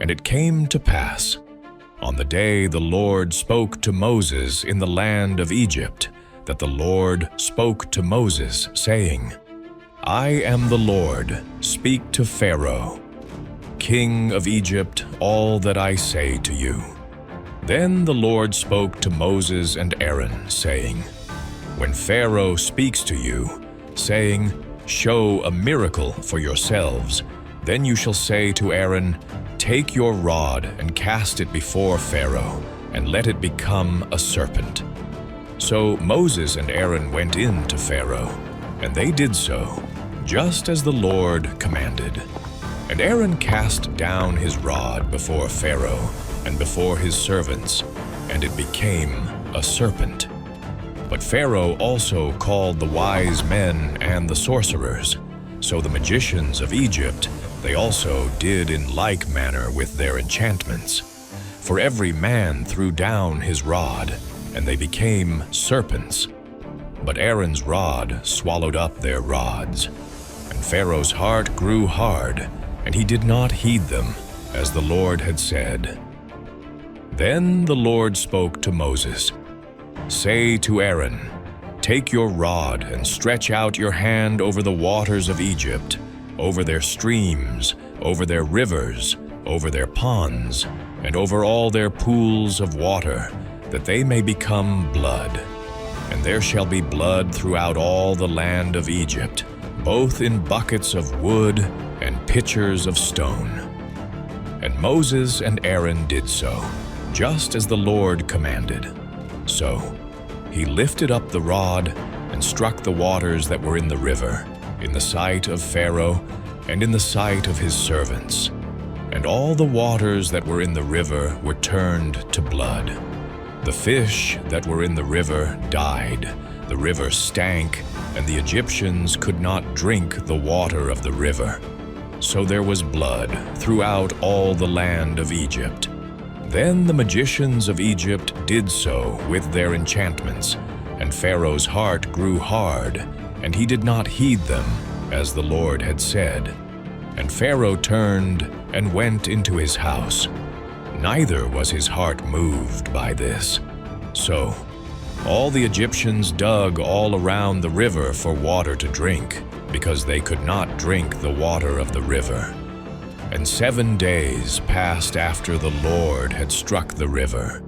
And it came to pass, on the day the Lord spoke to Moses in the land of Egypt, that the Lord spoke to Moses, saying, I am the Lord, speak to Pharaoh, king of Egypt, all that I say to you. Then the Lord spoke to Moses and Aaron, saying, When Pharaoh speaks to you, saying, Show a miracle for yourselves, then you shall say to Aaron, Take your rod and cast it before Pharaoh, and let it become a serpent. So Moses and Aaron went in to Pharaoh, and they did so, just as the Lord commanded. And Aaron cast down his rod before Pharaoh and before his servants, and it became a serpent. But Pharaoh also called the wise men and the sorcerers. So the magicians of Egypt, they also did in like manner with their enchantments. For every man threw down his rod, and they became serpents. But Aaron's rod swallowed up their rods. And Pharaoh's heart grew hard, and he did not heed them, as the Lord had said. Then the Lord spoke to Moses, Say to Aaron, Take your rod and stretch out your hand over the waters of Egypt, over their streams, over their rivers, over their ponds, and over all their pools of water, that they may become blood. And there shall be blood throughout all the land of Egypt, both in buckets of wood and pitchers of stone. And Moses and Aaron did so, just as the Lord commanded. So he lifted up the rod and struck the waters that were in the river, in the sight of Pharaoh and in the sight of his servants. And all the waters that were in the river were turned to blood. The fish that were in the river died, the river stank, and the Egyptians could not drink the water of the river. So there was blood throughout all the land of Egypt. Then the magicians of Egypt did so with their enchantments, and Pharaoh's heart grew hard, and he did not heed them, as the Lord had said. And Pharaoh turned and went into his house. Neither was his heart moved by this. So all the Egyptians dug all around the river for water to drink, because they could not drink the water of the river. And 7 days passed after the Lord had struck the river,